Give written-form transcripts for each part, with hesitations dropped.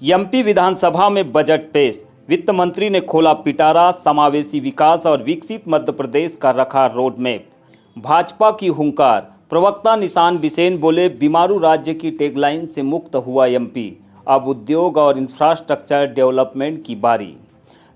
MP विधानसभा में budget पेश। वित्त मंत्री ने खोला पिटारा, समावेशी विकास और विकसित मध्य प्रदेश का रखा रोड मैप। भाजपा की हुंकार। प्रवक्ता निशान बिसेन बोले, बीमारू राज्य की टैगलाइन से मुक्त हुआ एमपी, अब उद्योग और इंफ्रास्ट्रक्चर डेवलपमेंट की बारी।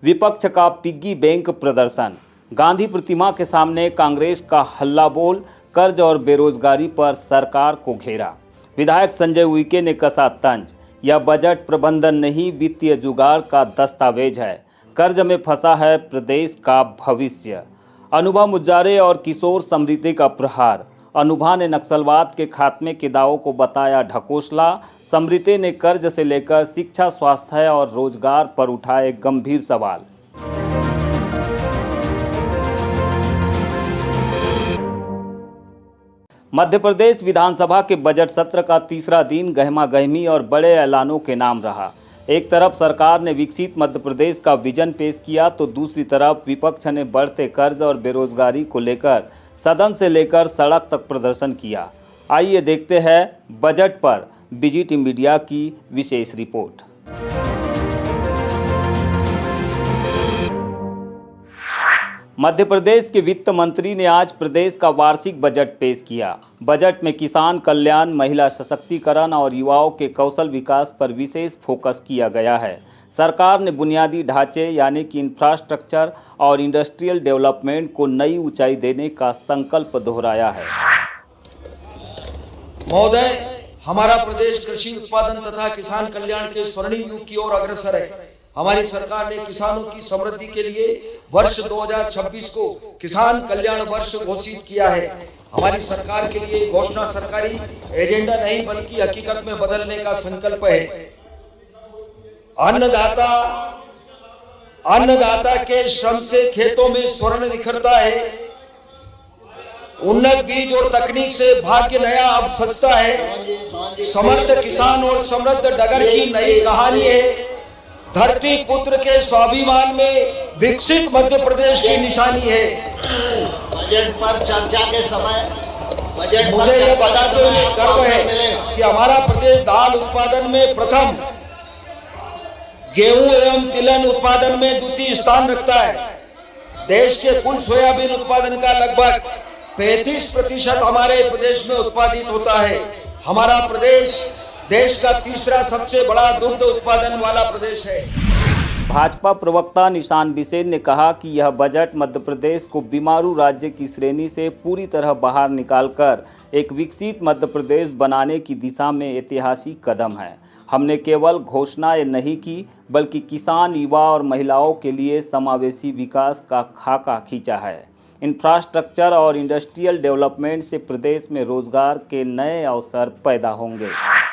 विपक्ष का पिग्गी बैंक प्रदर्शन। गांधी प्रतिमा के सामने कांग्रेस का हल्ला बोल, कर्ज और बेरोजगारी पर सरकार को घेरा। विधायक संजय उइके ने कसा तंज, यह बजट प्रबंधन नहीं वित्तीय जुगाड़ का दस्तावेज है, कर्ज में फंसा है प्रदेश का भविष्य। अनुभा मुजारे और किशोर समृद्धि का प्रहार। अनुभा ने नक्सलवाद के खात्मे के दावों को बताया ढकोसला। समृद्धि ने कर्ज से लेकर शिक्षा, स्वास्थ्य और रोजगार पर उठाए गंभीर सवाल। मध्य प्रदेश विधानसभा के बजट सत्र का तीसरा दिन गहमा गहमी और बड़े ऐलानों के नाम रहा। एक तरफ सरकार ने विकसित मध्य प्रदेश का विजन पेश किया तो दूसरी तरफ विपक्ष ने बढ़ते कर्ज और बेरोजगारी को लेकर सदन से लेकर सड़क तक प्रदर्शन किया। आइए देखते हैं बजट पर बीजीटी मीडिया की विशेष रिपोर्ट। मध्य प्रदेश के वित्त मंत्री ने आज प्रदेश का वार्षिक बजट पेश किया। बजट में किसान कल्याण, महिला सशक्तिकरण और युवाओं के कौशल विकास पर विशेष फोकस किया गया है। सरकार ने बुनियादी ढांचे यानी कि इंफ्रास्ट्रक्चर और इंडस्ट्रियल डेवलपमेंट को नई ऊंचाई देने का संकल्प दोहराया है। महोदय, हमारा प्रदेश कृषि उत्पादन तथा किसान कल्याण के स्वर्णिम युग की ओर अग्रसर है। हमारी सरकार ने किसानों की समृद्धि के लिए वर्ष 2026 को किसान कल्याण वर्ष घोषित किया है। हमारी सरकार के लिए घोषणा सरकारी एजेंडा नहीं बल्कि हकीकत में बदलने का संकल्प है। अन्नदाता के श्रम से खेतों में स्वर्ण निखरता है। उन्नत बीज और तकनीक से भाग्य नया अब सजता है। समर्थ किसान और समृद्ध डगर की नई कहानी है। धरती पुत्र के स्वाभिमान में विकसित मध्य प्रदेश की निशानी है। बजट पर चर्चा के समय मुझे यह बताते हुए गर्व है कि हमारा प्रदेश दाल उत्पादन में प्रथम, गेहूं एवं तिलहन उत्पादन में द्वितीय स्थान रखता है। देश के कुल सोयाबीन उत्पादन का लगभग 35% हमारे प्रदेश में उत्पादित होता है। हमारा प्रदेश देश का तीसरा सबसे बड़ा दुग्ध उत्पादन वाला प्रदेश है। भाजपा प्रवक्ता निशान बिसेन ने कहा कि यह बजट मध्य प्रदेश को बीमारू राज्य की श्रेणी से पूरी तरह बाहर निकालकर एक विकसित मध्य प्रदेश बनाने की दिशा में ऐतिहासिक कदम है। हमने केवल घोषणाएं नहीं की बल्कि किसान, युवा और महिलाओं के लिए समावेशी विकास का खाका खींचा है। इंफ्रास्ट्रक्चर और इंडस्ट्रियल डेवलपमेंट से प्रदेश में रोजगार के नए अवसर पैदा होंगे।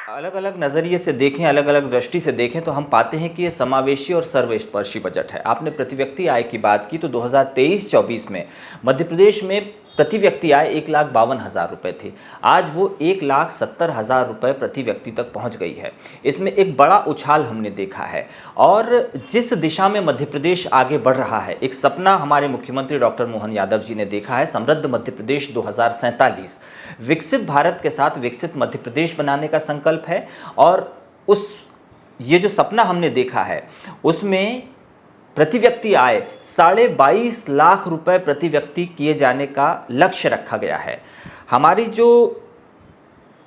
अलग अलग नज़रिए से देखें, अलग अलग दृष्टि से देखें तो हम पाते हैं कि ये समावेशी और सर्वस्पर्शी बजट है। आपने प्रति व्यक्ति आय की बात की तो 2023-24 में मध्य प्रदेश में प्रति व्यक्ति आय 1,52,000 रुपये थी। आज वो 1,70,000 रुपये प्रति व्यक्ति तक पहुंच गई है। इसमें एक बड़ा उछाल हमने देखा है और जिस दिशा में मध्य प्रदेश आगे बढ़ रहा है, एक सपना हमारे मुख्यमंत्री डॉक्टर मोहन यादव जी ने देखा है, समृद्ध मध्य प्रदेश 2047। विकसित भारत के साथ विकसित मध्य प्रदेश बनाने का संकल्प है और ये जो सपना हमने देखा है उसमें प्रति व्यक्ति आय 22.5 लाख रुपए प्रति व्यक्ति किए जाने का लक्ष्य रखा गया है। हमारी जो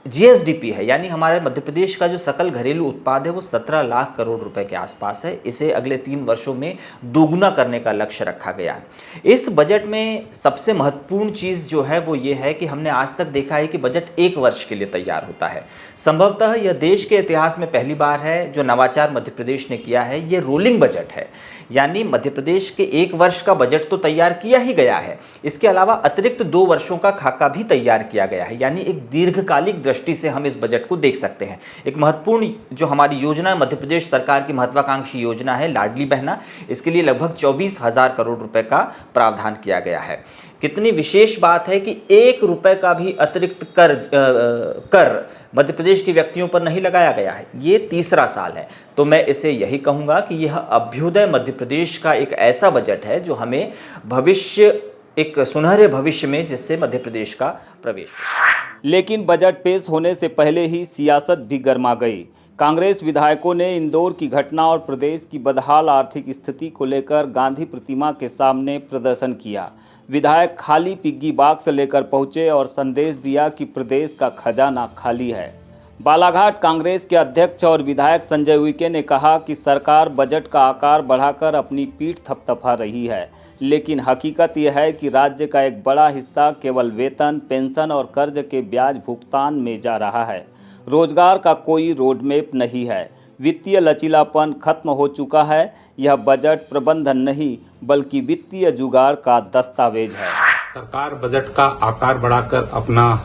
जीएसडीपी है यानी हमारे मध्य प्रदेश का जो सकल घरेलू उत्पाद है वो 17 लाख करोड़ रुपए के आसपास है। इसे अगले 3 वर्षों में दोगुना करने का लक्ष्य रखा गया है। इस बजट में सबसे महत्वपूर्ण चीज़ जो है वो ये है कि हमने आज तक देखा है कि बजट 1 वर्ष के लिए तैयार होता है। संभवतः यह देश के इतिहास में पहली बार है जो नवाचार मध्य प्रदेश ने किया है। ये रोलिंग बजट है यानी मध्य प्रदेश के 1 वर्ष का बजट तो तैयार किया ही गया है, इसके अलावा अतिरिक्त 2 वर्षों का खाका भी तैयार किया गया है। यानी एक दीर्घकालिक दृष्टि से हम इस बजट को देख सकते हैं। एक महत्वपूर्ण जो हमारी योजना है, मध्य प्रदेश सरकार की महत्वाकांक्षी योजना है लाडली बहना, इसके लिए लगभग 24,000 करोड़ रुपए का प्रावधान किया गया है। कितनी विशेष बात है कि 1 रुपए का भी अतिरिक्त कर मध्य प्रदेश के व्यक्तियों पर नहीं लगाया गया है। ये तीसरा साल है, तो मैं इसे यही कहूँगा कि यह अभ्युदय मध्य प्रदेश का एक ऐसा बजट है जो हमें भविष्य, एक सुनहरे भविष्य में जिससे मध्य प्रदेश का प्रवेश हो। लेकिन बजट पेश होने से पहले ही सियासत भी गर्मा गई। कांग्रेस विधायकों ने इंदौर की घटना और प्रदेश की बदहाल आर्थिक स्थिति को लेकर गांधी प्रतिमा के सामने प्रदर्शन किया। विधायक खाली पिग्गी बॉक्स लेकर पहुंचे और संदेश दिया कि प्रदेश का खजाना खाली है। बालाघाट कांग्रेस के अध्यक्ष और विधायक संजय उइके ने कहा कि सरकार बजट का आकार बढ़ाकर अपनी पीठ थपथपा रही है, लेकिन हकीकत यह है कि राज्य का एक बड़ा हिस्सा केवल वेतन, पेंशन और कर्ज के ब्याज भुगतान में जा रहा है। रोजगार का कोई रोडमैप नहीं है। वित्तीय लचीलापन खत्म हो चुका है। यह बजट प्रबंधन नहीं बल्कि वित्तीय जुगाड़ का दस्तावेज है। सरकार बजट का आकार बढ़ाकर अपना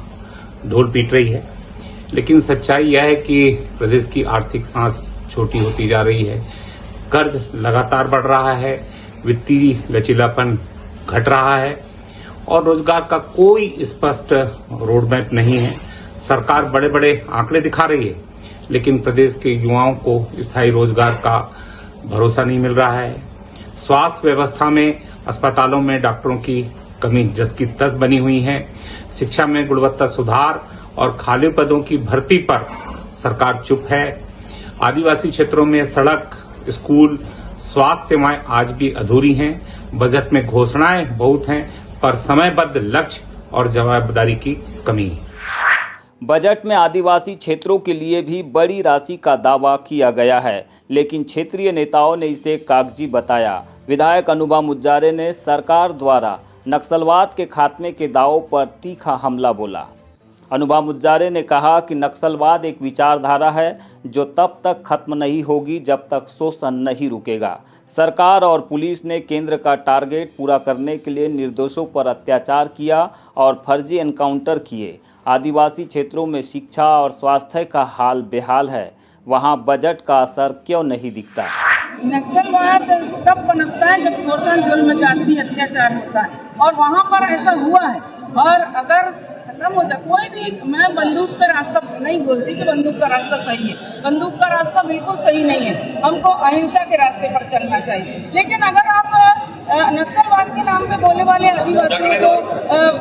ढोल पीट रही है, लेकिन सच्चाई यह है कि प्रदेश की आर्थिक सांस छोटी होती जा रही है। कर्ज लगातार बढ़ रहा है, वित्तीय लचीलापन घट रहा है और रोजगार का कोई स्पष्ट रोडमैप नहीं है। सरकार बड़े बड़े आंकड़े दिखा रही है, लेकिन प्रदेश के युवाओं को स्थायी रोजगार का भरोसा नहीं मिल रहा है। स्वास्थ्य व्यवस्था में, अस्पतालों में डॉक्टरों की कमी जस की तस बनी हुई है। शिक्षा में गुणवत्ता सुधार और खाली पदों की भर्ती पर सरकार चुप है। आदिवासी क्षेत्रों में सड़क, स्कूल, स्वास्थ्य सेवाएं आज भी अधूरी हैं। बजट में घोषणाएं बहुत हैं, पर समयबद्ध लक्ष्य और जवाबदारी की कमी है। बजट में आदिवासी क्षेत्रों के लिए भी बड़ी राशि का दावा किया गया है, लेकिन क्षेत्रीय नेताओं ने इसे कागजी बताया। विधायक अनुभा मुज्जारे ने सरकार द्वारा नक्सलवाद के खात्मे के दावों पर तीखा हमला बोला। अनुभा मुज्जारे ने कहा कि नक्सलवाद एक विचारधारा है जो तब तक खत्म नहीं होगी जब तक शोषण नहीं रुकेगा। सरकार और पुलिस ने केंद्र का टारगेट पूरा करने के लिए निर्दोषों पर अत्याचार किया और फर्जी एनकाउंटर किए। आदिवासी क्षेत्रों में शिक्षा और स्वास्थ्य का हाल बेहाल है, वहां बजट का असर क्यों नहीं दिखता? नक्सलवाद तब पनपता है जब शोषण, जुल्म, जाति अत्याचार होता है, और वहाँ पर ऐसा हुआ है। और अगर खत्म हो जाए कोई भी, मैं बंदूक का रास्ता नहीं बोलती कि बंदूक का रास्ता सही है, बंदूक का रास्ता बिल्कुल सही नहीं है। हमको अहिंसा के रास्ते पर चलना चाहिए। लेकिन अगर आप नक्सलवाद के नाम पे बोले वाले आदिवासियों को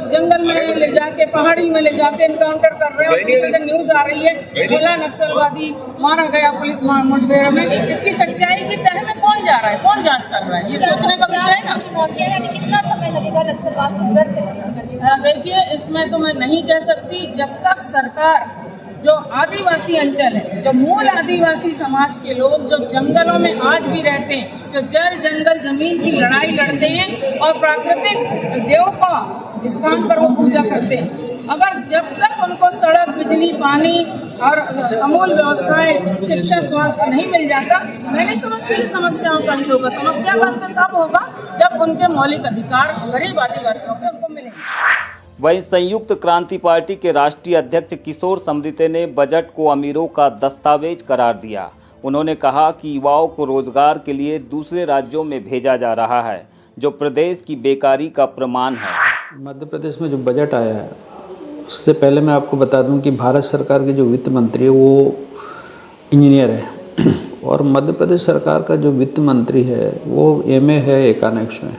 जंगल में ले जाके, पहाड़ी में ले जाके एनकाउंटर कर रहे हैं, और दूसरे न्यूज आ रही है बोला नक्सलवादी मारा गया पुलिस मुठभेड़ में, इसकी सच्चाई की तह में कौन जा रहा है, कौन जांच कर रहा है? ये सोचने का विषय है ना। कितना समय लगेगा नक्सलवाद को घर से खत्म? देखिए, इसमें तो मैं नहीं कह सकती। जब तक सरकार जो आदिवासी अंचल है, जो मूल आदिवासी समाज के लोग जो जंगलों में आज भी रहते हैं, जो जल जंगल जमीन की लड़ाई लड़ते हैं और प्राकृतिक देव का स्थान पर वो पूजा करते हैं, अगर जब तक उनको सड़क, बिजली, पानी और समूल व्यवस्थाएं, शिक्षा, स्वास्थ्य नहीं मिल जाता, मैं नहीं समझती कि समस्याओं का अंत होगा। समस्या का अंत तब होगा जब उनके मौलिक अधिकार गरीब आदिवासियों के उनको मिलेंगे। वहीं संयुक्त क्रांति पार्टी के राष्ट्रीय अध्यक्ष किशोर समृते ने बजट को अमीरों का दस्तावेज करार दिया। उन्होंने कहा कि युवाओं को रोजगार के लिए दूसरे राज्यों में भेजा जा रहा है, जो प्रदेश की बेकारी का प्रमाण है। मध्य प्रदेश में जो बजट आया है, उससे पहले मैं आपको बता दूं कि भारत सरकार के जो वित्त मंत्री है वो इंजीनियर है, और मध्य प्रदेश सरकार का जो वित्त मंत्री है वो MA है इकोनॉमिक्स में।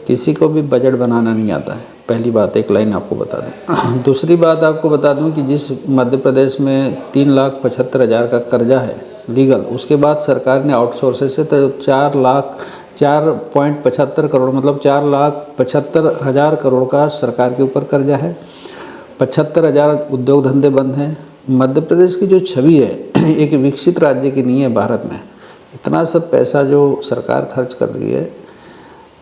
किसी को भी बजट बनाना नहीं आता है, पहली बात, एक लाइन आपको बता दूं। दूसरी बात आपको बता दूं कि जिस मध्य प्रदेश में 3,75,000 का कर्जा है लीगल, उसके बाद सरकार ने आउटसोर्सेस से तो 4.75 करोड़, मतलब 4,75,000 करोड़ का सरकार के ऊपर कर्जा है। 75,000 उद्योग धंधे बंद हैं। मध्य प्रदेश की जो छवि है एक विकसित राज्य की नहीं है भारत में। इतना सब पैसा जो सरकार खर्च कर रही है,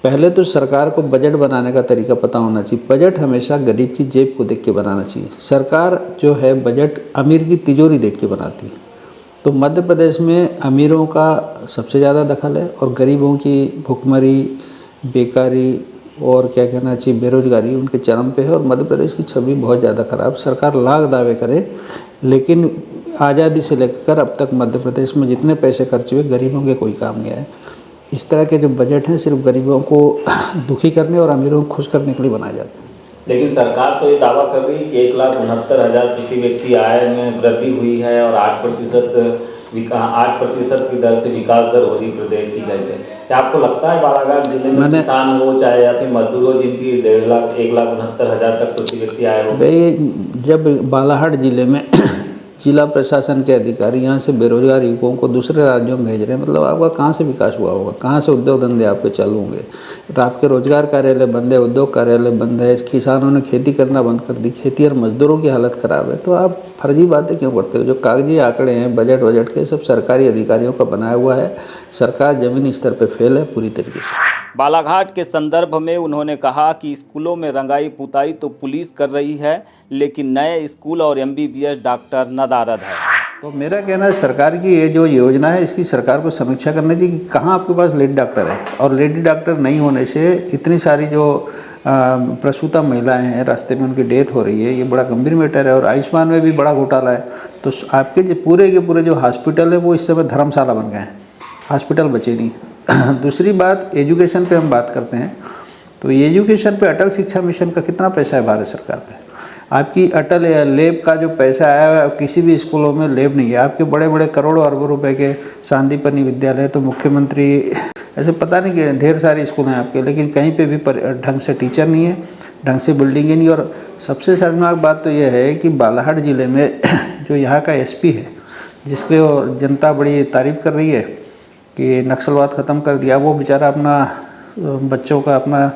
पहले तो सरकार को बजट बनाने का तरीका पता होना चाहिए। बजट हमेशा गरीब की जेब को देख के बनाना चाहिए। सरकार जो है बजट अमीर की तिजोरी देख के बनाती है। तो मध्य प्रदेश में अमीरों का सबसे ज़्यादा दखल है और गरीबों की भुखमरी, बेकारी और क्या कहना चाहिए बेरोजगारी उनके चरम पे है, और मध्य प्रदेश की छवि बहुत ज़्यादा खराब। सरकार लाख दावे करे, लेकिन आज़ादी से लेकर अब तक मध्य प्रदेश में जितने पैसे खर्च हुए गरीबों के कोई काम नहीं आए। इस तरह के जो बजट हैं सिर्फ गरीबों को दुखी करने और अमीरों को खुश करने के लिए बनाए जाते हैं। लेकिन सरकार तो ये दावा कर रही है कि 1,69,000 प्रति व्यक्ति आय में वृद्धि हुई है और 8% की दर से विकास दर हो रही प्रदेश की कहते हैं। क्या आपको लगता है बालाघाट जिले में किसान हो चाहे या फिर मजदूर हो जिनकी 1,69,000 तक प्रति व्यक्ति आय हो? भाई, जब बालाघाट जिले में जिला प्रशासन के अधिकारी यहाँ से बेरोजगार युवकों को दूसरे राज्यों में भेज रहे हैं, मतलब आपका कहाँ से विकास हुआ होगा, कहाँ से उद्योग धंधे आपके चालू होंगे। तो आपके रोजगार कार्यालय बंद है, उद्योग कार्यालय बंद है, किसानों ने खेती करना बंद कर दी, खेती और मजदूरों की हालत ख़राब है। तो आप फर्जी बातें क्यों करते हो? जो कागजी आंकड़े हैं बजट के, सब सरकारी अधिकारियों का बनाया हुआ है। सरकार ज़मीनी स्तर पर फेल है पूरी तरीके से। बालाघाट के संदर्भ में उन्होंने कहा कि स्कूलों में रंगाई पुताई तो पुलिस कर रही है, लेकिन नए स्कूल और MBBS डॉक्टर नदारद है। तो मेरा कहना है सरकार की ये जो योजना है इसकी सरकार को समीक्षा करनी चाहिए कि कहाँ आपके पास लेडी डॉक्टर है, और लेडी डॉक्टर नहीं होने से इतनी सारी जो प्रसूता महिलाएं हैं रास्ते में उनकी डेथ हो रही है, ये बड़ा गंभीर मैटर है। और आयुष्मान में भी बड़ा घोटाला है। तो आपके जो पूरे के पूरे जो हॉस्पिटल है वो इस समय धर्मशाला बन गए हैं, हॉस्पिटल बचे नहीं। दूसरी बात, एजुकेशन पे हम बात करते हैं तो एजुकेशन पे अटल शिक्षा मिशन का कितना पैसा है भारत सरकार पे? आपकी अटल लैब का जो पैसा आया है किसी भी स्कूलों में लैब नहीं है। आपके बड़े बड़े करोड़ों अरबों रुपए के सांदीपनि विद्यालय, तो मुख्यमंत्री ऐसे पता नहीं कि ढेर सारे स्कूल हैं आपके, लेकिन कहीं पे भी ढंग से टीचर नहीं है, ढंग से बिल्डिंग ही नहीं। और सबसे शर्मनाक बात तो यह है कि बालाघाट ज़िले में जो यहाँ का SP है, जिसके जनता बड़ी तारीफ़ कर रही है कि नक्सलवाद ख़त्म कर दिया, वो बेचारा अपना बच्चों का, अपना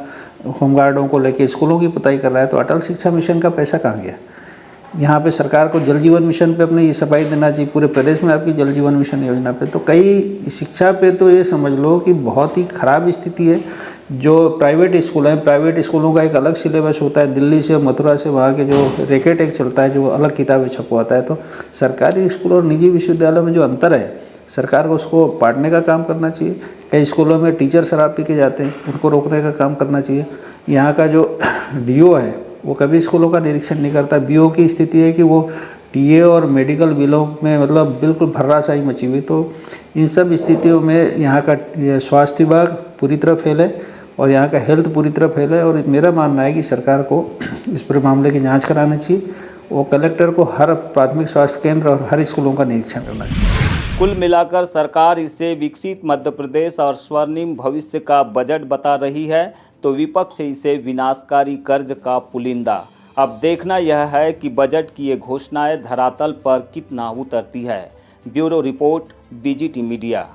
होमगार्डों को लेके स्कूलों की पुताई कर रहा है। तो अटल शिक्षा मिशन का पैसा कहाँ गया? यहाँ पे सरकार को जल जीवन मिशन पे अपने ये सफाई देना चाहिए, पूरे प्रदेश में आपकी जल जीवन मिशन योजना पे। तो कई शिक्षा पे तो ये समझ लो कि बहुत ही ख़राब स्थिति है। जो प्राइवेट स्कूल हैं, प्राइवेट स्कूलों का एक अलग सिलेबस होता है, दिल्ली से मथुरा से वहाँ के जो रैकेट एक चलता है, जो अलग किताबें छपवाता है। तो सरकारी स्कूल और निजी विश्वविद्यालयों में जो अंतर है, सरकार को उसको पाटने का काम करना चाहिए। कई स्कूलों में टीचर शराब पी के जाते हैं, उनको रोकने का काम करना चाहिए। यहाँ का जो DO है वो कभी स्कूलों का निरीक्षण नहीं करता। BO की स्थिति है कि वो TA और मेडिकल बिलों में मतलब बिल्कुल भर्राशाही मची हुई। तो इन सब स्थितियों में यहाँ का स्वास्थ्य विभाग पूरी तरह फेल है और यहाँ का हेल्थ पूरी तरह फेल है। और मेरा मानना है कि सरकार को इस पूरे मामले की जाँच करानी चाहिए। वो कलेक्टर को हर प्राथमिक स्वास्थ्य केंद्र और हर स्कूलों का निरीक्षण करना चाहिए। कुल मिलाकर सरकार इसे विकसित मध्य प्रदेश और स्वर्णिम भविष्य का बजट बता रही है, तो विपक्ष इसे विनाशकारी कर्ज का पुलिंदा। अब देखना यह है कि बजट की ये घोषणाएं धरातल पर कितना उतरती है। Bureau report, BGT media.